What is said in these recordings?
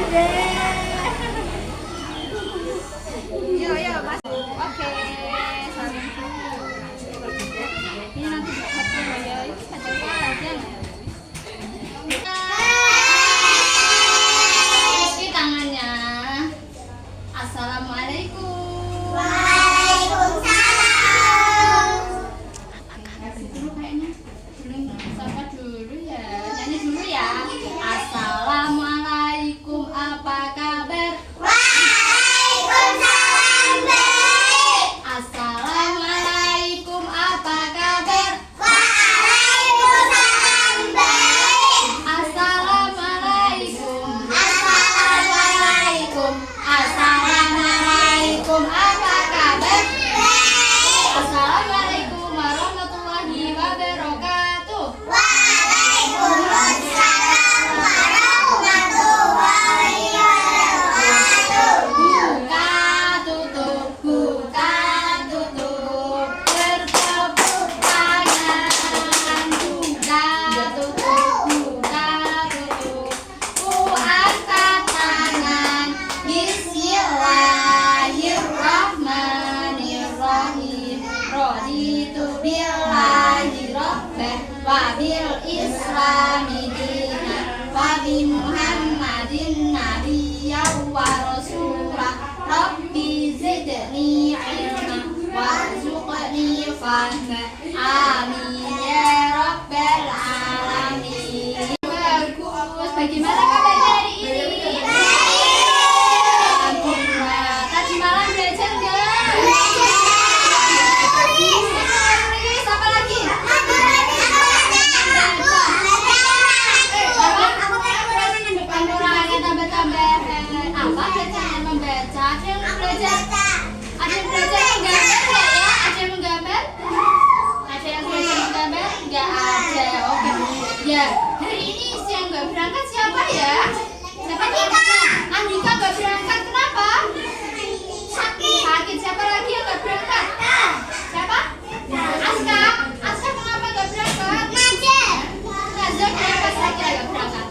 Yo yo Mas. Oke, saling dulu. Ini nanti buat ya. Ini kacau aja. Cuci tangannya. Assalamualaikum. Waalaikumsalam. Dulu kayaknya belum sapa dulu ya. Nyanyi dulu ya. Assalamualaikum, apa kabar? Waalaikumsalam baik. Assalamualaikum, apa kabar? Waalaikumsalam baik. Assalamualaikum. Assalamualaikum. Assalamualaikum, apa kabar? Baik. Assalamualaikum warahmatullahi wabarakatuh. Waalaikumsalam warahmatullahi wabarakatuh. Buka tutup, bertepuk tangan. Buka tutup, ku angkat tangan. Bismillahirrahmanirrahim. Raditu billahi rabban wa bil islami dinan wa bi Muhammadin nabiyyan wa rasulah. Rabbi zidni ilma warzuqni fahma. Amin ya rabbal alamin. Bagus. Bagaimana kabarnya hari ini? Alhamdulillah. Tadi malam belajar enggak? Siapa lagi? Pengurangannya tambah-tambah apa bacaan membaca. Ada yang belajar? Ada yang belajar menggambar enggak ya? Ada yang menggambar? Ada yang belajar menggambar? Enggak ada. Oke. Ya, hari ini yang enggak berangkat siapa ya? Siapa nih? Andika enggak berangkat. Kenapa? Sakit. Sakit. Siapa lagi yang enggak berangkat? Siapa? Aska. Aska mengapa enggak berangkat? Ngajar. Nazar kenapa sakit enggak berangkat?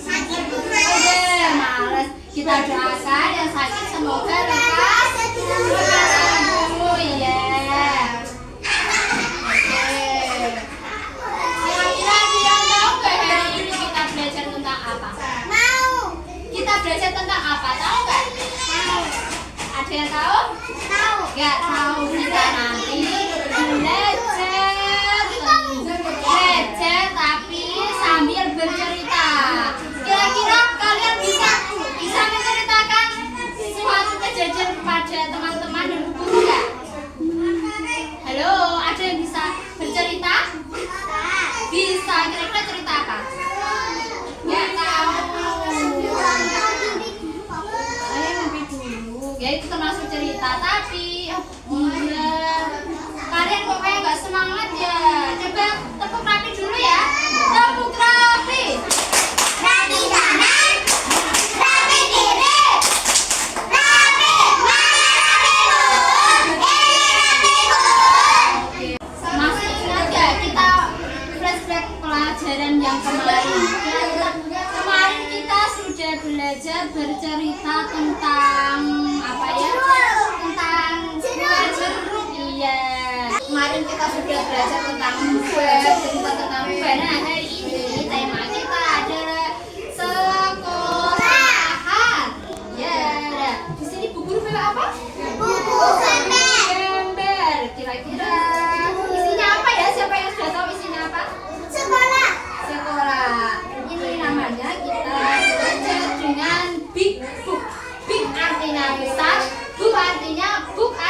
Sakit Udah males. Kita doakan yang sakit semoga lekas. Dulu ya. Oke. Kira-kira ada yang tahu nggak hari ini kita belajar tentang apa? Mau. Kita belajar tentang apa? Tahu nggak? Ada yang tahu? Tahu. Nggak tahu. Kita nanti belajar tapi sambil bercerita. Kira-kira kalian bisa menceritakan suatu kejadian kepada teman-teman dan guru nggak? Halo, ada yang bisa bercerita? Bisa. Kira-kira cerita apa? Nggak tahu. Ayo mimpi dulu. Ya itu termasuk cerita tapi iya. Kalian kok kayak nggak semangat ya? Coba tepuk rapi dulu ya. Tepuk rapi. Rapi tangan. Rapi kiri. Rapi mana rapi mulut. Rapi mulut. Masih ingat gak kita flashback pelajaran yang kemarin? Kemarin kita sudah belajar bercerita tentang apa ya? Tentang buah jeruk. Iya. Kemarin kita sudah belajar tentang buah, cerita tentang buah. Nah hari ini tema kita adalah sekolahan. Ya. Nah, di sini bu guru bawa apa? Buku gambar. Gambar. Kira-kira isinya apa ya? Siapa yang sudah tahu isinya apa? Sekolah. Sekolah. Ini namanya kita belajar dengan big book. Big artinya besar, book artinya buku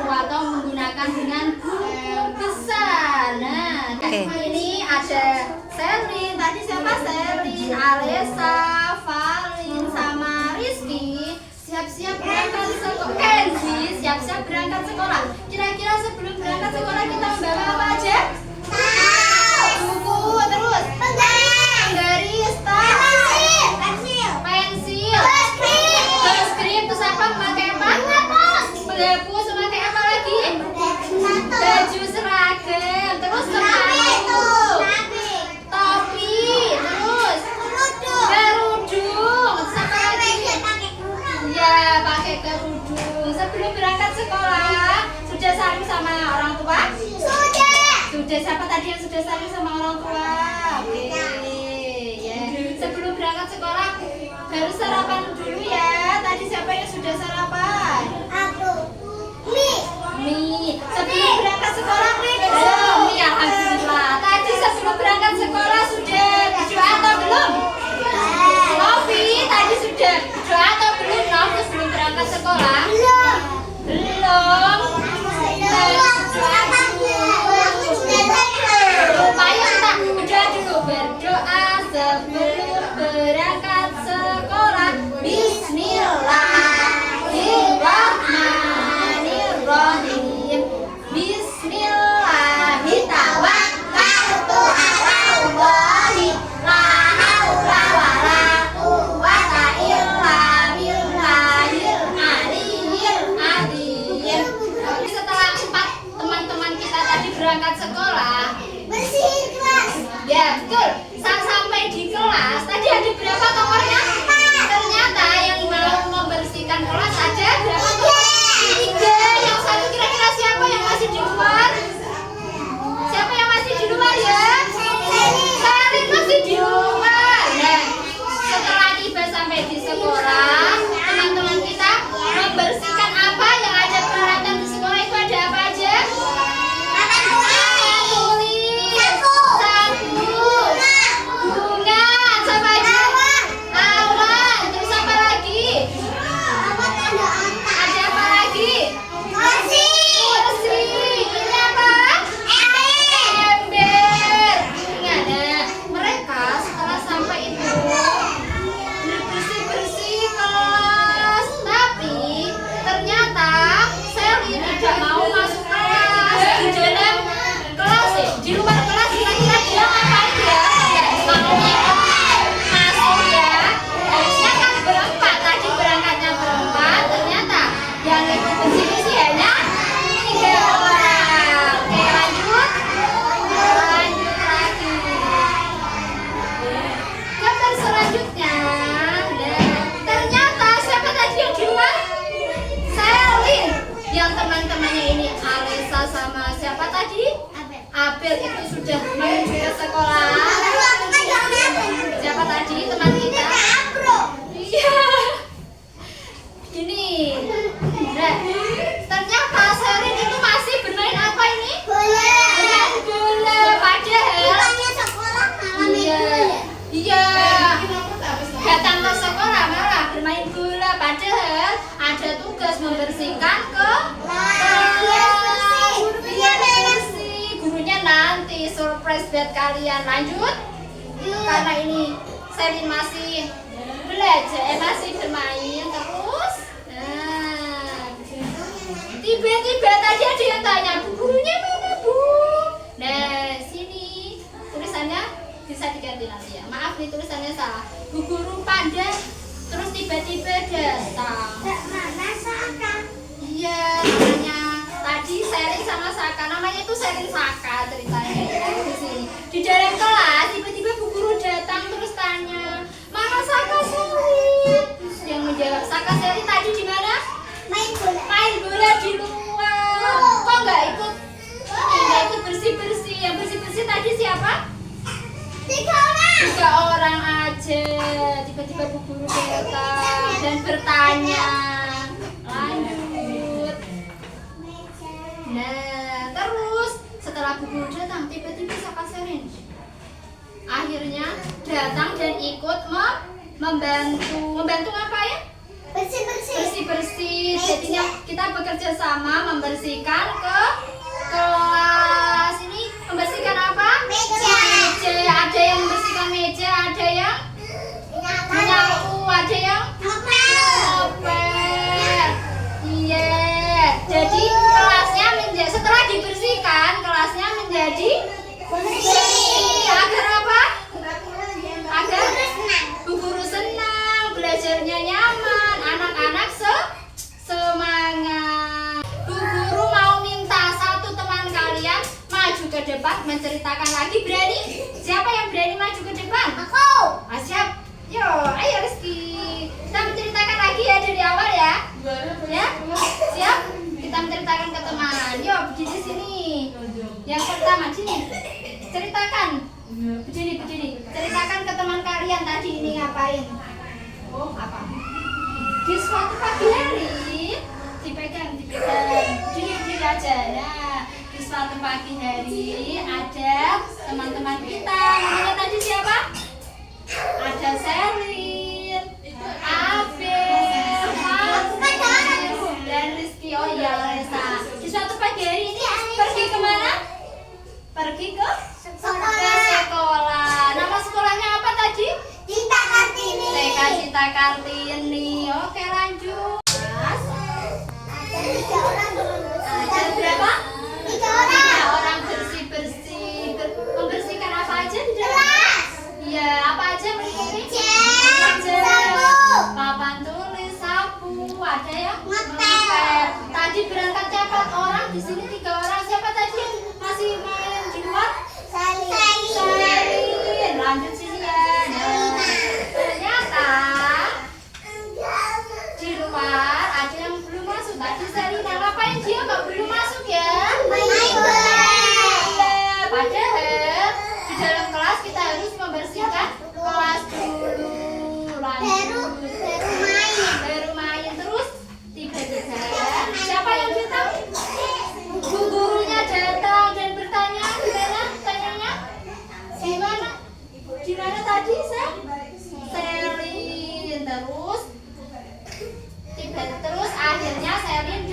atau menggunakan dengan buku besar. Nah, ini ada Selin. Tadi siapa? Selin, Alesa, Valin, sama Rizky. Siap-siap berangkat sekolah. Kenzi, siap-siap berangkat sekolah. Kira-kira sebelum berangkat sekolah kita membawa apa aja? Buku, terus penggaris, pensil, skrip, terus apa? Pakai apa? Menghapus, memakai apa lagi? Baju seragam, terus sepatu, topi, terus sudah sayang sama orang tua? Oke, ya. Sebelum berangkat sekolah, baru sarapan dulu ya. Tadi siapa yang sudah sarapan? Aku. Mie. Mie. Sebelum berangkat sekolah, Mie. Oh, Mie, alhamdulillah. Tadi sebelum berangkat sekolah sudah berdoa atau belum? Novi, tadi sudah berdoa atau belum? Novi sebelum berangkat sekolah? Belum. Belum. Ayo kita berdoa dulu. Berdoa sebelum berangkat sekolah. Bismillahirrahmanirrahim. Bismillahirrahmanirrahim. La haula wala quwwata illa billahil aliyyil azim. Setelah 4 teman-teman kita tadi berangkat sekolah, Bersihin kelas. ya betul. Sampai di kelas tadi ada berapa nomornya? Ternyata yang mau membersihkan kelas ada berapa nomor? 3. Yang satu kira-kira siapa yang masih di luar? Siapa yang masih di luar ya? Sarin masih di luar. Nah, setelah tiba sampai di sekolah, teman-teman kita membersihkan apa yang ada peralatan di sekolah itu ada apa aja? Tulis, sabun, bunga, sama aja. Awan, terus apa lagi? Ada apa lagi? Kursi. Ini apa? Ember. Ingat ya, mereka setelah sampai itu bersih-bersih kelas. Tapi ternyata Sally tidak mau masuk kelas. Di dalam kelas di luar kelas kira-kira dia ngapain ya? Nggak mau masuk ya. Harusnya kan berempat, tadi berangkatnya berempat. Ternyata yang ikut bersih-bersih hanya 3 orang. Oke, lanjut lagi. Gambar selanjutnya. Dan ternyata siapa tadi yang di luar? Selin. Yang teman-temannya ini Alisa sama siapa tadi? Abel itu sudah menuju ke sekolah. Siapa tadi teman kita? Iya. Ini. Nah, ternyata Selin itu masih bermain apa ini? Bermain bola. Padahal Iya. Datang ke sekolah malah bermain bola. Padahal ada tugas membersihkan kelas. Gurunya nanti surprise buat kalian. Lanjut. Karena ini Selin masih belajar, masih bermain terus. Nah, tiba-tiba tadi ada yang tanya, Bu, gurunya mana, Bu? Nah, sini tulisannya bisa diganti nanti ya. Maaf nih tulisannya salah. Bu guru pada terus tiba-tiba datang. Iya, namanya tadi Selin sama Saka. Namanya itu Selin Saka ceritanya di sini. Di dalam kelas tiba-tiba bu guru datang terus tanya, "Mana Saka Selin?" Yang menjawab, "Saka Selin tadi di mana?" Main bola di luar. Kok nggak ikut bersih-bersih? Yang bersih-bersih tadi siapa? 3 orang aja. Tiba-tiba bu guru datang dan bertanya. Lanjut. Nah, terus setelah bu guru datang, tiba-tiba Saka Selin akhirnya datang dan ikut membantu apa ya? Bersih-bersih. Jadinya kita bekerja sama membersihkan ke kelas ini. Membersihkan apa? Meja. Ada yang membersihkan meja, ada yang menyapu, ada yang ngepel. Iya. Jadi kelasnya setelah dibersihkan, kelasnya menjadi bersih. Agar apa? Agar bu guru senang, belajarnya nyaman, anak-anak semangat. Bu guru mau minta satu teman kalian maju ke depan menceritakan lagi. Berani? Siapa yang berani maju ke depan? Aku. Siap. Yo, ayo Rizky. Kita menceritakan lagi ya dari awal ya. Ya? Siap? Kita menceritakan ke teman. Yo, berdiri sini. Yang pertama sini. Begini. Ceritakan ke teman kalian tadi ini ngapain? Oh, apa? Di suatu pagi hari, dipegang. Begini aja. Nah, di suatu pagi hari ada teman-teman kita. Namanya tadi siapa? Ada Selin, Abel, Fadil, dan Rizky. Oh iya, Reza. Di suatu pagi hari ini pergi kemana? Pergi ke sekolah. Nama sekolahnya apa tadi? Cinta Kartini. TK Cinta Kartini. Oke, lanjut. Ada berapa? 3 orang. 3 orang bersih-bersih. Membersihkan apa aja di dalam? Iya, apa aja ini? Sapu. Papan tulis, sapu, ada ya? Ngepel. Tadi berangkatnya 4 orang, di sini 3 orang. Siapa tadi yang masih main di luar? Selin. Lanjut sini ya. Nah, ternyata di luar ada yang belum masuk. Tadi Selina ngapain dia nggak belum masuk ya? Iya, padahal di dalam kelas kita harus membersihkan kelas dulu. Lanjut. Baru main terus tiba-tiba siapa yang datang? Bu gurunya datang dan bertanya gimana? Tanyanya gimana tadi Selin terus akhirnya Selin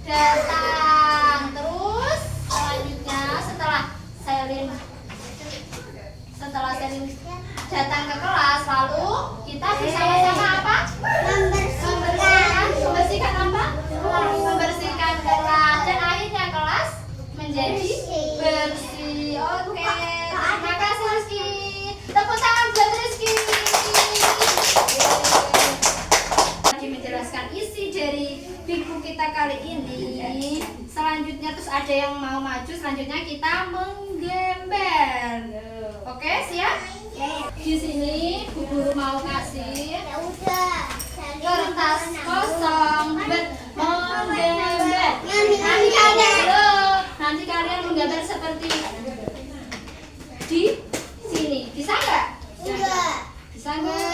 datang. Terus selanjutnya setelah Selin datang ke kelas, lalu kita bersama-sama apa? Membersihkan apa? Membersihkan kelas, dan akhirnya kelas menjadi bersih. Oke, terima kasih Rizky. Tepuk tangan buat Rizky. Lagi menjelaskan isi dari buku kita kali ini. Selanjutnya terus ada yang mau maju. Selanjutnya kita menggambar. Oke, siap? Di sini Bu Guru mau kasih kertas kosong buat menggambar. Nanti kalian menggambar seperti di sini. Bisa nggak? Bisa nggak?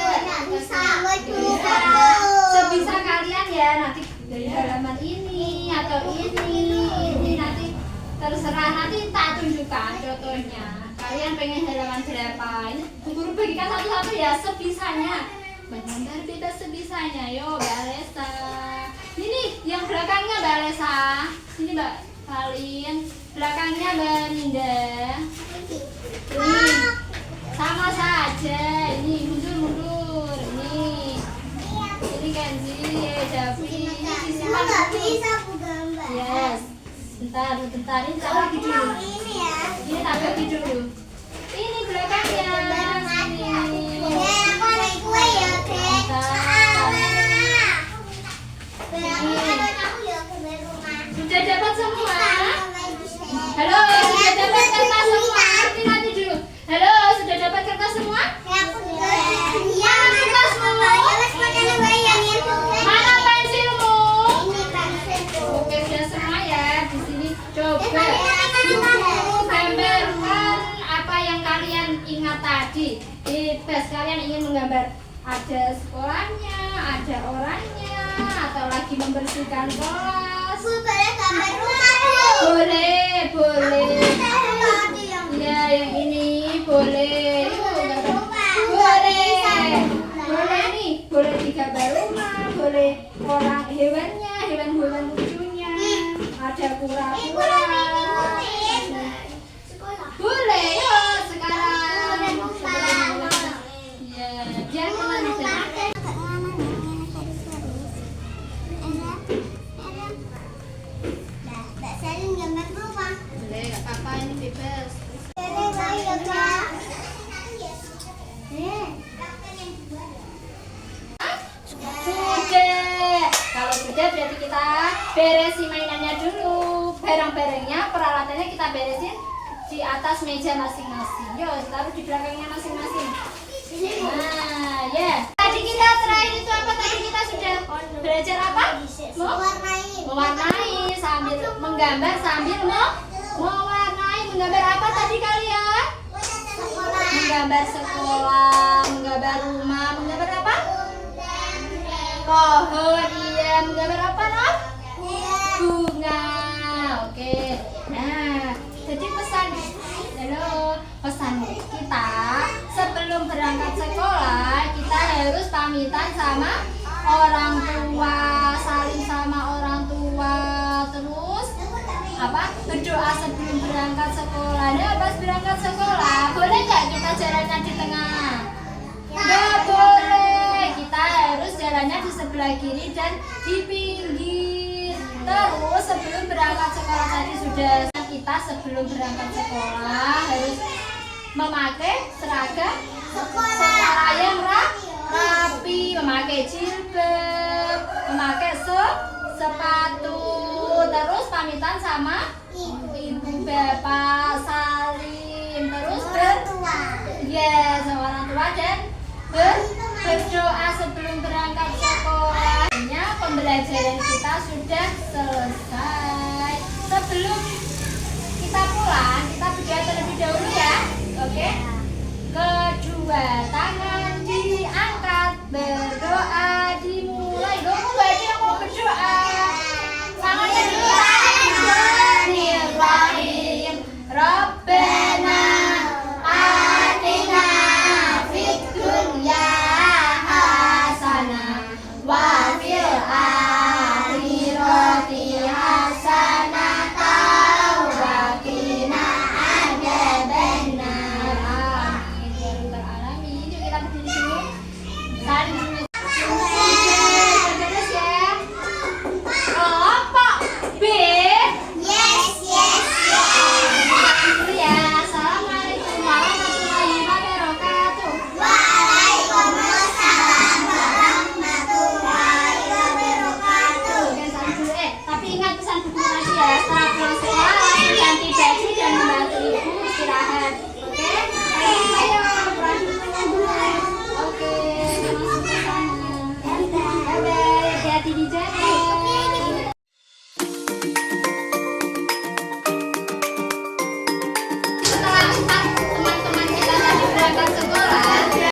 Sebisa kalian ya. Nanti dari halaman ini atau ini nanti terserah. Nanti tak tunjukkan contohnya. Kalian pengen halaman berapa? Ini Bu Guru bagikan satu-satu ya, sebisanya. Menggambar bebas sebisanya. Yo, Mbak Alesa. Ini yang belakangnya Mbak Alesa. Sini Mbak Valin. Belakangnya Mbak Ninda. Ini sama saja. Ini mundur. Ini Kenzi, Davi. Ini disimpan dulu. Yes. Bentar. Ini tak bagi dulu. Ini tak bagi dulu. Ini belakangnya. Sudah dapat semua? Halo, sudah dapat kertas semua? Nanti dulu. Halo, sudah dapat kertas semua? Mana pensilmu? Oke, sudah semua ya. Di sini coba gambarkan apa yang kalian ingat tadi. Bebas kalian ingin menggambar ada sekolahnya, ada orangnya, atau lagi membersihkan kelas. Boleh. Ya, yang ini boleh. Boleh nih, boleh digambar rumah, boleh orang hewannya, hewan lucunya, ada kura-kura. Boleh, yuk sekarang. Ya, biar kemana? Boleh, gak apa-apa, ini bebas. Sudah. Kalau sudah berarti kita beresin mainannya dulu. Barang-barangnya, peralatannya kita beresin di atas meja masing-masing. Yuk, taruh di belakangnya masing-masing. Nah, ya. Tadi kita terakhir itu apa? Tadi kita sudah belajar apa? Mewarnai sambil menggambar sambil mewarnai. Menggambar apa tadi kalian? menggambar sekolah, menggambar rumah, menggambar apa? Pohon, iya. Menggambar apa, Nok? Bunga. Oke. Nah, jadi pesan kita sebelum berangkat sekolah kita harus pamitan sama orang tua, saling sama orang tua, terus berdoa sebelum berangkat sekolah. Nah, pas berangkat sekolah boleh nggak kita jalannya di tengah? Nggak boleh, kita harus jalannya di sebelah kiri dan di pinggir. Terus sebelum berangkat sekolah tadi sudah kita sebelum berangkat sekolah harus memakai seragam secara yang rapi, memakai jilbab, memakai sepatu, terus pamitan sama ibu bapak, salim, terus sama orang tua dan berdoa sebelum berangkat sekolah. Pembelajaran kita sudah selesai. Sebelum kita pulang, kita berdoa terlebih dahulu ya. Oke. Kedua,